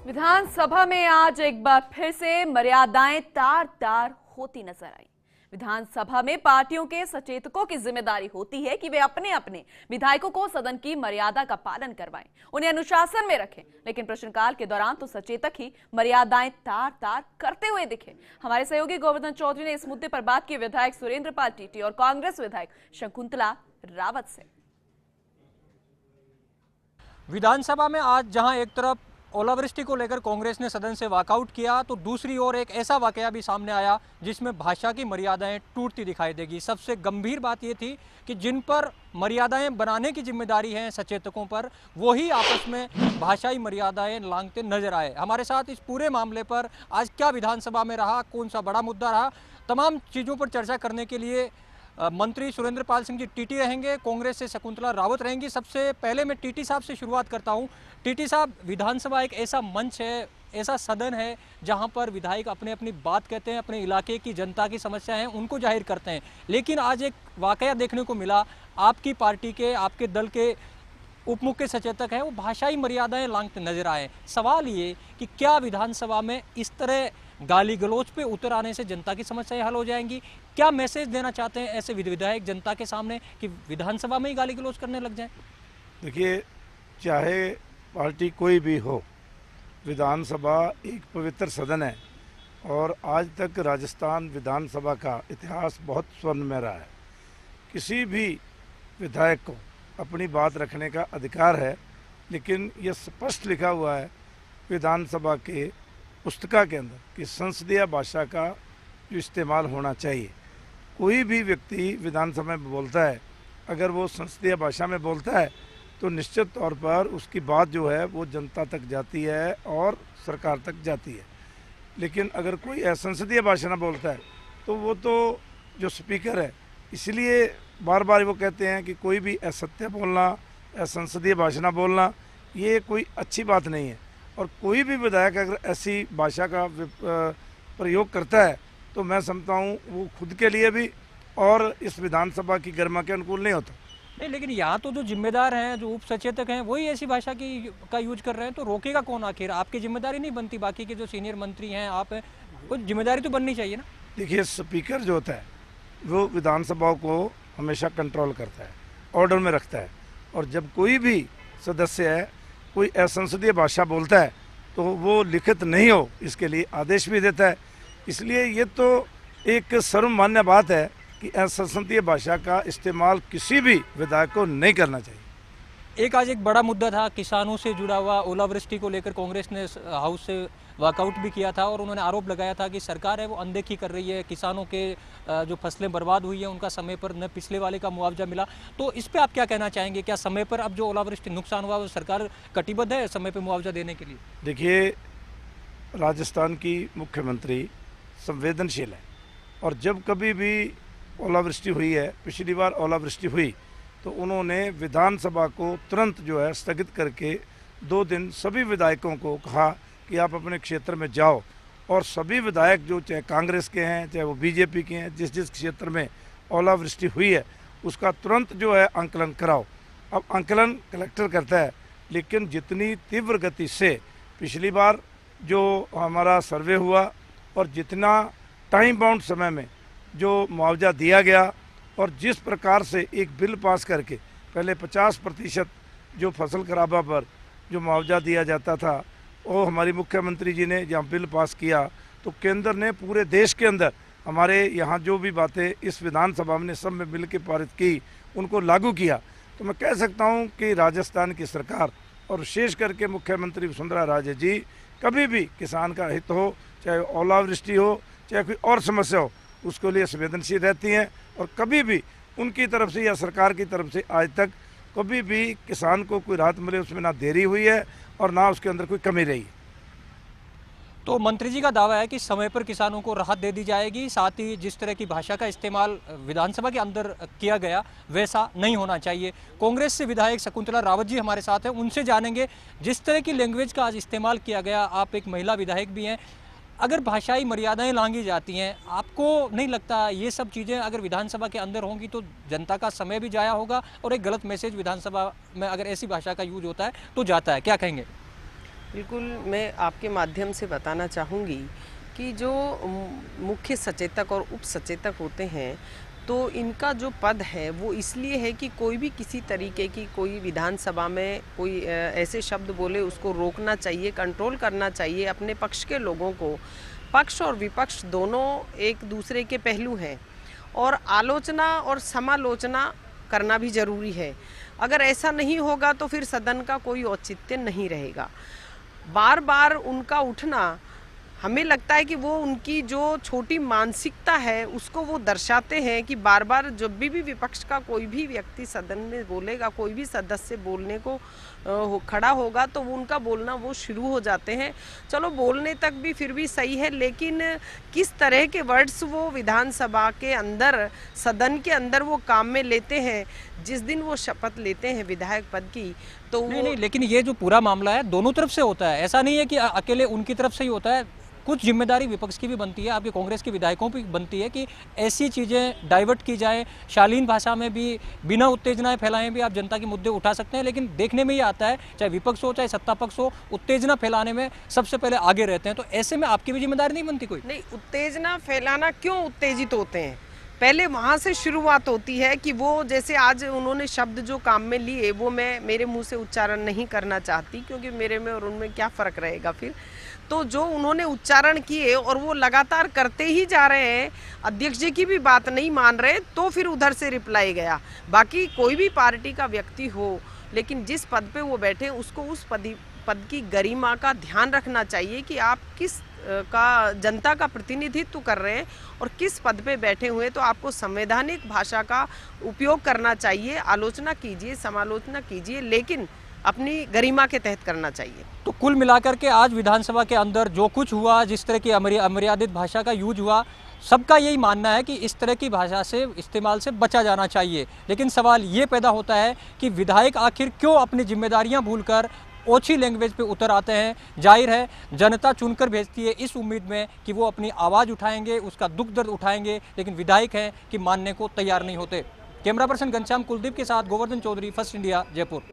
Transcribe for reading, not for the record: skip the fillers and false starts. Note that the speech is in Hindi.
विधानसभा में आज एक बार फिर से मर्यादाएं तार तार होती नजर आई। विधानसभा में पार्टियों के सचेतकों की जिम्मेदारी होती है कि वे अपने अपने विधायकों को सदन की मर्यादा का पालन करवाएं, उन्हें अनुशासन में रखें। लेकिन प्रश्नकाल के दौरान तो सचेतक ही मर्यादाएं तार तार करते हुए दिखे। हमारे सहयोगी गोवर्धन चौधरी ने इस मुद्दे पर बात की विधायक सुरेंद्र पाल टीटी और कांग्रेस विधायक शकुंतला रावत से। विधानसभा में आज जहां एक तरफ ओलावृष्टि को लेकर कांग्रेस ने सदन से वॉकआउट किया, तो दूसरी ओर एक ऐसा वाकया भी सामने आया जिसमें भाषा की मर्यादाएं टूटती दिखाई देगी। सबसे गंभीर बात यह थी कि जिन पर मर्यादाएं बनाने की जिम्मेदारी है सचेतकों पर, वो ही आपस में भाषाई मर्यादाएं लांघते नजर आए। हमारे साथ इस पूरे मामले पर आज क्या विधानसभा में रहा, कौन सा बड़ा मुद्दा रहा, तमाम चीज़ों पर चर्चा करने के लिए मंत्री सुरेंद्र पाल सिंह जी टीटी रहेंगे, कांग्रेस से शकुंतला रावत रहेंगी। सबसे पहले मैं टीटी साहब से शुरुआत करता हूं। टीटी साहब, विधानसभा एक ऐसा मंच है, ऐसा सदन है जहां पर विधायक अपने अपनी बात कहते हैं, अपने इलाके की जनता की समस्या है उनको जाहिर करते हैं। लेकिन आज एक वाकया देखने को मिला, आपकी पार्टी के, आपके दल के उप मुख्य सचेतक हैं, वो भाषाई मर्यादाएं लांघते नजर आए। सवाल ये कि क्या विधानसभा में इस तरह गाली गलौज पे उतर आने से जनता की समस्याएं हल हो जाएंगी? क्या मैसेज देना चाहते हैं ऐसे विधायक जनता के सामने कि विधानसभा में ही गाली गलौज करने लग जाएं? देखिए, चाहे पार्टी कोई भी हो, विधानसभा एक पवित्र सदन है और आज तक राजस्थान विधानसभा का इतिहास बहुत स्वर्णमय रहा है। किसी भी विधायक को अपनी बात रखने का अधिकार है, लेकिन यह स्पष्ट लिखा हुआ है विधानसभा के पुस्तिका के अंदर कि संसदीय भाषा का जो इस्तेमाल होना चाहिए। कोई भी व्यक्ति विधानसभा में बोलता है, अगर वो संसदीय भाषा में बोलता है तो निश्चित तौर पर उसकी बात जो है वो जनता तक जाती है और सरकार तक जाती है। लेकिन अगर कोई असंसदीय भाषा ना बोलता है तो वो तो जो स्पीकर है, इसलिए बार बार वो कहते हैं कि कोई भी असत्य बोलना, असंसदीय भाषा बोलना, ये कोई अच्छी बात नहीं है। और कोई भी विधायक अगर ऐसी भाषा का प्रयोग करता है तो मैं समझता हूँ वो खुद के लिए भी और इस विधानसभा की गरिमा के अनुकूल नहीं होता। नहीं, लेकिन यहाँ तो जो जिम्मेदार हैं, जो उप सचेतक हैं, वही ऐसी भाषा का यूज कर रहे हैं, तो रोकेगा कौन आखिर? आपकी जिम्मेदारी नहीं बनती? बाकी के जो सीनियर मंत्री हैं, आप हैं, कुछ जिम्मेदारी तो बननी चाहिए ना। देखिए, स्पीकर जो होता है वो विधानसभा को हमेशा कंट्रोल करता है, ऑर्डर में रखता है, और जब कोई भी सदस्य है कोई असंसदीय भाषा बोलता है तो वो लिखित नहीं हो इसके लिए आदेश भी देता है। इसलिए ये तो एक सर्वमान्य बात है कि असंसदीय भाषा का इस्तेमाल किसी भी विधायक को नहीं करना चाहिए। आज एक बड़ा मुद्दा था किसानों से जुड़ा हुआ, ओलावृष्टि को लेकर कांग्रेस ने हाउस से वॉकआउट भी किया था और उन्होंने आरोप लगाया था कि सरकार है वो अनदेखी कर रही है, किसानों के जो फसलें बर्बाद हुई है उनका समय पर न पिछले वाले का मुआवजा मिला। तो इस पे आप क्या कहना चाहेंगे? क्या समय पर अब जो ओलावृष्टि नुकसान हुआ वो सरकार कटिबद्ध है समय पर मुआवजा देने के लिए? देखिए, राजस्थान की मुख्यमंत्री संवेदनशील है और जब कभी भी ओलावृष्टि हुई है, पिछली बार ओलावृष्टि हुई तो उन्होंने विधानसभा को तुरंत जो है स्थगित करके 2 दिन सभी विधायकों को कहा कि आप अपने क्षेत्र में जाओ, और सभी विधायक जो चाहे कांग्रेस के हैं चाहे वो बीजेपी के हैं, जिस जिस क्षेत्र में ओलावृष्टि हुई है उसका तुरंत जो है आंकलन कराओ। अब आंकलन कलेक्टर करता है, लेकिन जितनी तीव्र गति से पिछली बार जो हमारा सर्वे हुआ और जितना टाइम बाउंड समय में जो मुआवजा दिया गया और जिस प्रकार से एक बिल पास करके पहले 50% जो फसल खराबा पर जो मुआवजा दिया जाता था, वो हमारी मुख्यमंत्री जी ने जहाँ बिल पास किया तो केंद्र ने पूरे देश के अंदर हमारे यहाँ जो भी बातें इस विधानसभा में सब में मिल के पारित की, उनको लागू किया। तो मैं कह सकता हूँ कि राजस्थान की सरकार और विशेष करके मुख्यमंत्री वसुंधरा राजे जी कभी भी किसान का हित हो, चाहे ओलावृष्टि हो, चाहे कोई और समस्या हो, उसके लिए संवेदनशील रहती हैं और कभी भी उनकी तरफ से या सरकार की तरफ से आज तक कभी भी किसान को कोई राहत मिले उसमें ना देरी हुई है और ना उसके अंदर कोई कमी रही है। तो मंत्री जी का दावा है कि समय पर किसानों को राहत दे दी जाएगी, साथ ही जिस तरह की भाषा का इस्तेमाल विधानसभा के अंदर किया गया वैसा नहीं होना चाहिए। कांग्रेस से विधायक शकुंतला रावत जी हमारे साथ हैं, उनसे जानेंगे जिस तरह की लैंग्वेज का आज इस्तेमाल किया गया। आप एक महिला विधायक भी हैं, अगर भाषाई मर्यादाएं लांघी जाती हैं, आपको नहीं लगता ये सब चीज़ें अगर विधानसभा के अंदर होंगी तो जनता का समय भी जाया होगा और एक गलत मैसेज विधानसभा में अगर ऐसी भाषा का यूज होता है तो जाता है? क्या कहेंगे? बिल्कुल, मैं आपके माध्यम से बताना चाहूँगी कि जो मुख्य सचेतक और उप सचेतक होते हैं तो इनका जो पद है वो इसलिए है कि कोई भी किसी तरीके की कोई विधानसभा में कोई ऐसे शब्द बोले उसको रोकना चाहिए, कंट्रोल करना चाहिए। अपने पक्ष के लोगों को, पक्ष और विपक्ष दोनों एक दूसरे के पहलू हैं और आलोचना और समालोचना करना भी ज़रूरी है। अगर ऐसा नहीं होगा तो फिर सदन का कोई औचित्य नहीं रहेगा। बार बार उनका उठना, हमें लगता है कि वो उनकी जो छोटी मानसिकता है उसको वो दर्शाते हैं कि बार बार जब भी विपक्ष का कोई भी व्यक्ति सदन में बोलेगा, कोई भी सदस्य बोलने को खड़ा होगा तो वो उनका बोलना वो शुरू हो जाते हैं। चलो बोलने तक भी फिर भी सही है, लेकिन किस तरह के वर्ड्स वो विधानसभा के अंदर, सदन के अंदर वो काम में लेते हैं, जिस दिन वो शपथ लेते हैं विधायक पद की, तो नहीं, लेकिन ये जो पूरा मामला है दोनों तरफ से होता है। ऐसा नहीं है कि अकेले उनकी तरफ से ही होता है, कुछ जिम्मेदारी विपक्ष की भी बनती है, आपके कांग्रेस के विधायकों की बनती है कि ऐसी चीज़ें डाइवर्ट की जाए। शालीन भाषा में भी बिना उत्तेजनाएं फैलाएं भी आप जनता के मुद्दे उठा सकते हैं, लेकिन देखने में ये आता है चाहे विपक्ष हो चाहे सत्ता पक्ष हो, उत्तेजना फैलाने में सबसे पहले आगे रहते हैं। तो ऐसे में आपकी भी जिम्मेदारी नहीं बनती कोई? नहीं, उत्तेजना फैलाना क्यों उत्तेजित होते हैं? पहले वहाँ से शुरुआत होती है कि वो, जैसे आज उन्होंने शब्द जो काम में लिए वो मैं मेरे मुंह से उच्चारण नहीं करना चाहती क्योंकि मेरे में और उनमें क्या फ़र्क रहेगा फिर। तो जो उन्होंने उच्चारण किए और वो लगातार करते ही जा रहे हैं, अध्यक्ष जी की भी बात नहीं मान रहे, तो फिर उधर से रिप्लाई गया। बाकी कोई भी पार्टी का व्यक्ति हो, लेकिन जिस पद पे वो बैठे उसको उस पद की गरिमा का ध्यान रखना चाहिए कि आप किस का जनता का प्रतिनिधित्व कर रहे हैं और किस पद पे बैठे हुए, तो आपको संवैधानिक भाषा का उपयोग करना चाहिए। आलोचना कीजिए, समालोचना कीजिए, लेकिन अपनी गरिमा के तहत करना चाहिए। तो कुल मिलाकर के आज विधानसभा के अंदर जो कुछ हुआ, जिस तरह की अमर्यादित भाषा का यूज हुआ, सबका यही मानना है कि इस तरह की भाषा से, इस्तेमाल से बचा जाना चाहिए। लेकिन सवाल ये पैदा होता है कि विधायक आखिर क्यों अपनी जिम्मेदारियां भूलकर ओछी लैंग्वेज पे उतर आते हैं। जाहिर है जनता चुनकर भेजती है इस उम्मीद में कि वो अपनी आवाज़ उठाएंगे, उसका दुख दर्द उठाएंगे, लेकिन विधायक हैं कि मानने को तैयार नहीं होते। कैमरा पर्सन घनश्याम कुलदीप के साथ गोवर्धन चौधरी, फर्स्ट इंडिया, जयपुर।